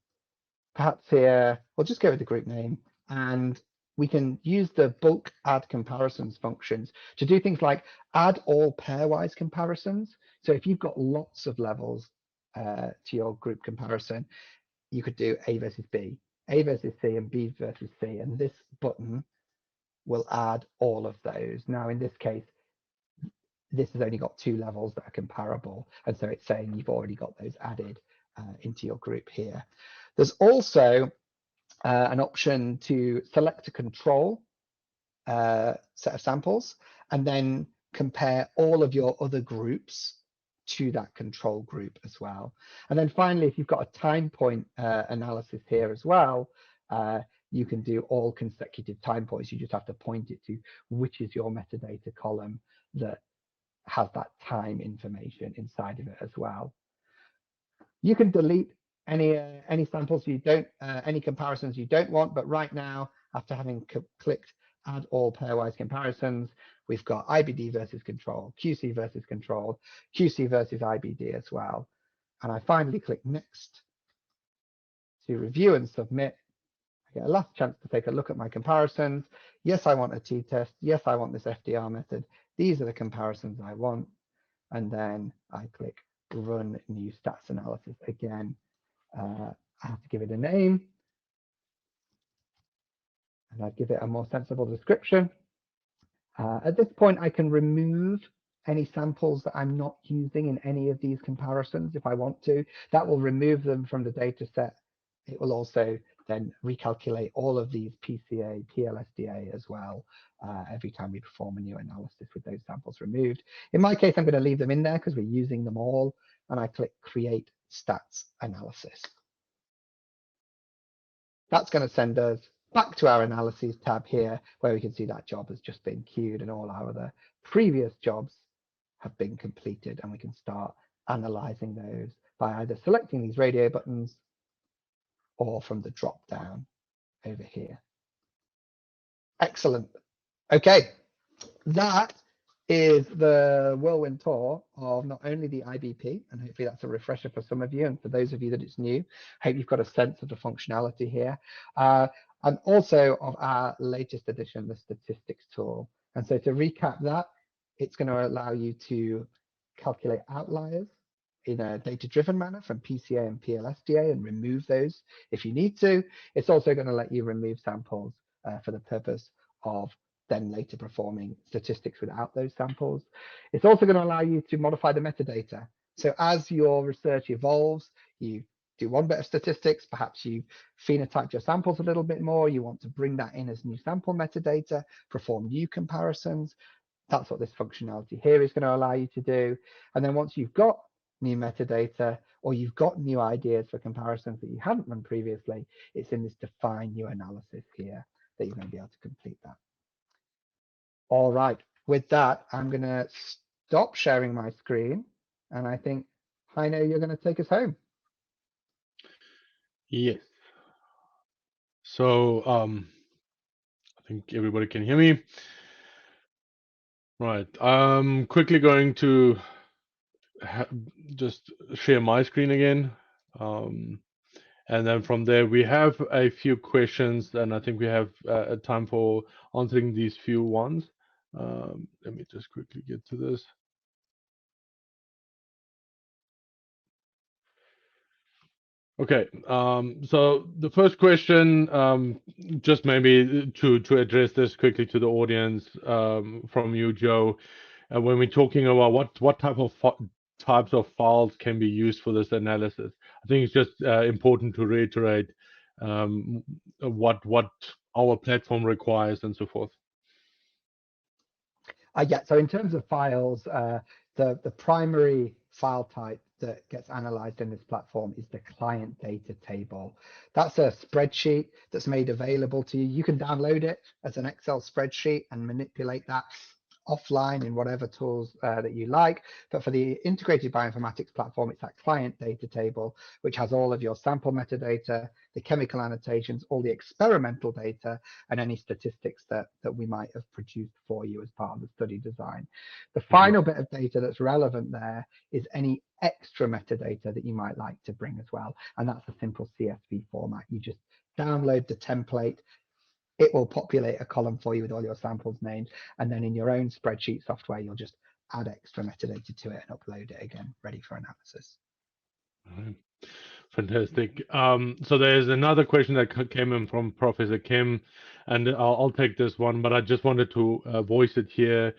Perhaps here, we'll just go with the group name, and we can use the bulk add comparisons functions to do things like add all pairwise comparisons. So if you've got lots of levels to your group comparison, you could do A versus B, A versus C, and B versus C, and this button will add all of those. Now, in this case, this has only got 2 levels that are comparable, and so it's saying you've already got those added into your group here. There's also an option to select a control set of samples and then compare all of your other groups to that control group as well. And then finally, if you've got a time point analysis here as well, you can do all consecutive time points. You just have to point it to which is your metadata column that has that time information inside of it as well. You can delete any samples you don't, any comparisons you don't want, but right now, after having clicked add all pairwise comparisons, we've got IBD versus control, QC versus control, QC versus IBD as well. And I finally click next to review and submit. I get a last chance to take a look at my comparisons. Yes, I want a t-test. Yes, I want this FDR method. These are the comparisons I want. And then I click run new stats analysis again. I have to give it a name. And I'd give it a more sensible description. At this point, I can remove any samples that I'm not using in any of these comparisons if I want to. That will remove them from the data set. It will also then recalculate all of these PCA, PLSDA as well every time we perform a new analysis with those samples removed. In my case, I'm going to leave them in there because we're using them all, and I click Create Stats Analysis. That's going to send us back to our Analyses tab here, where we can see that job has just been queued and all our other previous jobs have been completed, and we can start analyzing those by either selecting these radio buttons or from the drop down over here. Excellent. Okay, that is the whirlwind tour of not only the IBP, and hopefully that's a refresher for some of you, and for those of you that it's new, I hope you've got a sense of the functionality here, and also of our latest edition, the statistics tool. And so to recap that, it's going to allow you to calculate outliers in a data-driven manner from PCA and PLSDA and remove those if you need to. It's also going to let you remove samples for the purpose of then later performing statistics without those samples. It's also going to allow you to modify the metadata. So as your research evolves, you do one bit of statistics, perhaps you phenotype your samples a little bit more, you want to bring that in as new sample metadata, perform new comparisons. That's what this functionality here is going to allow you to do. And then once you've got new metadata, or you've got new ideas for comparisons that you haven't run previously, it's in this define new analysis here that you're going to be able to complete that. All right, with that, I'm going to stop sharing my screen, and I think, Heino, you're going to take us home. Yes. So I think everybody can hear me. Right. I'm quickly going to just share my screen again. And then from there, we have a few questions, and I think we have time for answering these few ones. Let me just quickly get to this. Okay, so the first question, just maybe to address this quickly to the audience from you, Joe, when we're talking about what types of files can be used for this analysis, I think it's just important to reiterate what our platform requires and so forth. Yeah, so in terms of files, the primary file type that gets analyzed in this platform is the client data table. That's a spreadsheet that's made available to you. You can download it as an Excel spreadsheet and manipulate that offline in whatever tools that you like. But for the integrated bioinformatics platform, it's that client data table, which has all of your sample metadata, the chemical annotations, all the experimental data, and any statistics that we might have produced for you as part of the study design. The final bit of data that's relevant there is any extra metadata that you might like to bring as well. And that's a simple CSV format. You just download the template. It will populate a column for you with all your samples named, and then in your own spreadsheet software, you'll just add extra metadata to it and upload it again, ready for analysis. Fantastic. So there's another question that came in from Professor Kim, and I'll take this one, but I just wanted to voice it here,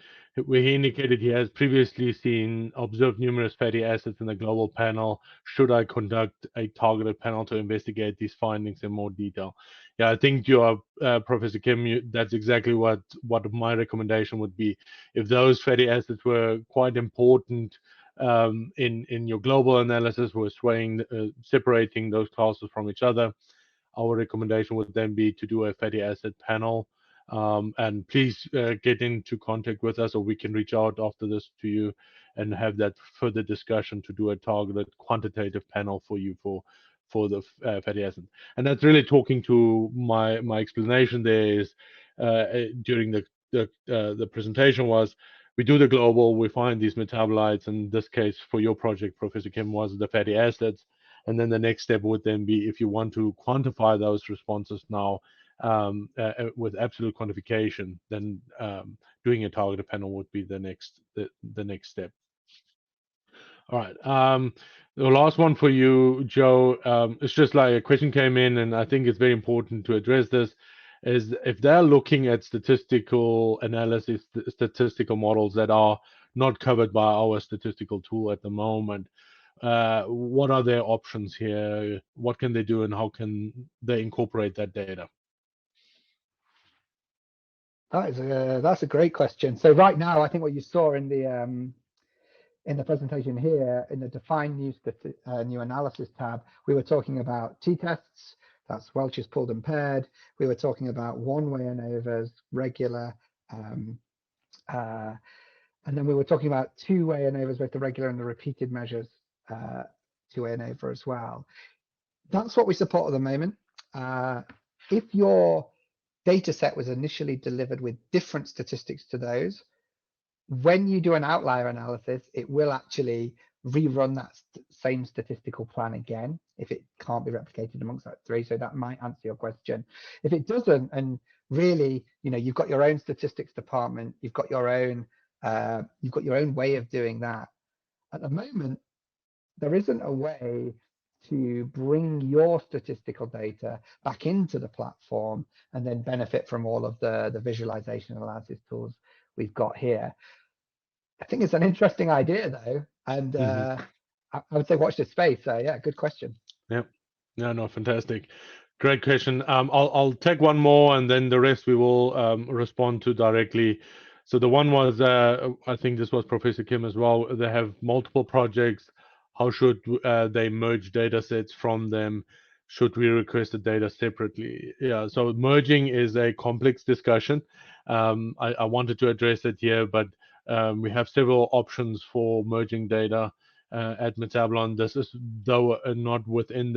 where he indicated he has previously observed numerous fatty acids in the global panel. Should I conduct a targeted panel to investigate these findings in more detail? Yeah, I think you are, Professor Kim, that's exactly what my recommendation would be. If those fatty acids were quite important in your global analysis, we're separating those classes from each other. Our recommendation would then be to do a fatty acid panel. And please get into contact with us, or we can reach out after this to you and have that further discussion to do a targeted quantitative panel for you for the fatty acid. And that's really talking to my explanation there is during the presentation was, we do the global, we find these metabolites, in this case for your project, Professor Kim, was the fatty acids. And then the next step would then be, if you want to quantify those responses now with absolute quantification, then doing a targeted panel would be the next step. All right. The last one for you, Joe, it's just like a question came in, and I think it's very important to address this, is if they're looking at statistical analysis, statistical models that are not covered by our statistical tool at the moment, what are their options here? What can they do, and how can they incorporate that data? That's a great question. So right now, I think what you saw in the presentation here, in the define new analysis tab, we were talking about t-tests. That's Welch's pooled and paired. We were talking about one-way ANOVAs, regular, and then we were talking about two-way ANOVAs, both the regular and the repeated measures, two-way ANOVA as well. That's what we support at the moment. If your data set was initially delivered with different statistics to those, when you do an outlier analysis, it will actually rerun that same statistical plan again if it can't be replicated amongst that three. So that might answer your question. If it doesn't, and really, you've got your own statistics department, you've got your own way of doing that. At the moment, there isn't a way to bring your statistical data back into the platform and then benefit from all of the visualization analysis tools we've got here. I think it's an interesting idea, though, and I would say watch this space. So yeah, good question. Yeah, no, fantastic, great question. I'll take one more, and then the rest we will respond to directly. So the one was, I think this was Professor Kim as well. They have multiple projects. How should they merge data sets from them? Should we request the data separately? Yeah, so merging is a complex discussion. I wanted to address it here, but we have several options for merging data at Metabolon. This is though not within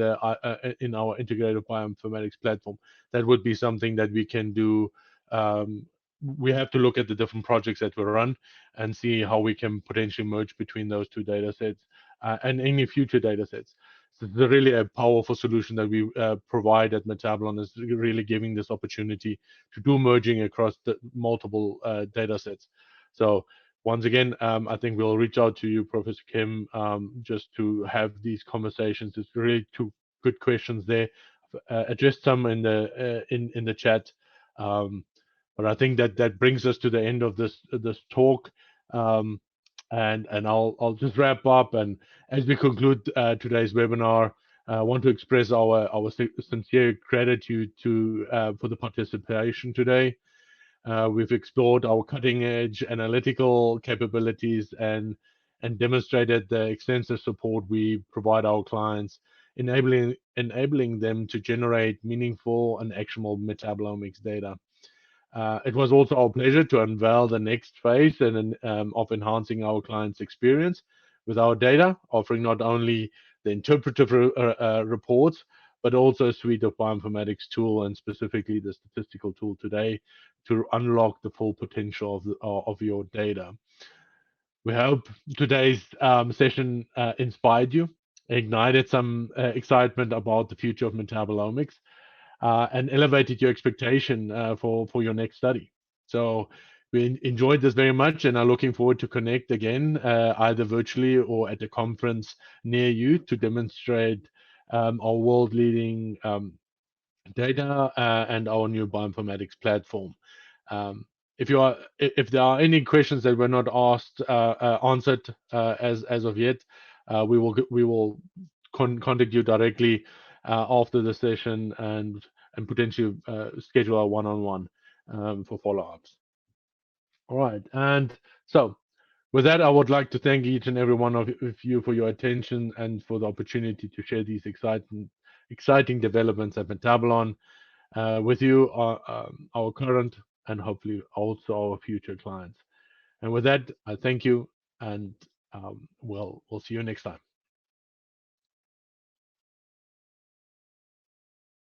in our integrated bioinformatics platform. That would be something that we can do. We have to look at the different projects that we run and see how we can potentially merge between those two data sets and any future data sets. So it's really a powerful solution that we provide at Metabolon, is really giving this opportunity to do merging across the multiple data sets. So once again, I think we'll reach out to you, Professor Kim, just to have these conversations. It's really two good questions there. Addressed some in the chat, but I think that brings us to the end of this talk. And I'll just wrap up. And as we conclude today's webinar, I want to express our sincere gratitude for the participation today. We've explored our cutting-edge analytical capabilities and demonstrated the extensive support we provide our clients, enabling them to generate meaningful and actionable metabolomics data. It was also our pleasure to unveil the next phase of enhancing our clients' experience with our data, offering not only the interpretive reports, but also a suite of bioinformatics tool, and specifically the statistical tool today, to unlock the full potential of your data. We hope today's session inspired you, ignited some excitement about the future of metabolomics, and elevated your expectation for your next study. So we enjoyed this very much and are looking forward to connect again, either virtually or at a conference near you, to demonstrate our world-leading data, and our new bioinformatics platform. If there are any questions that were not answered as of yet, we will contact you directly after the session, and potentially schedule a one-on-one for follow-ups. All right, and so with that, I would like to thank each and every one of you for your attention and for the opportunity to share these exciting developments at Metabolon with you, our current and hopefully also our future clients. And with that, I thank you, and we'll see you next time.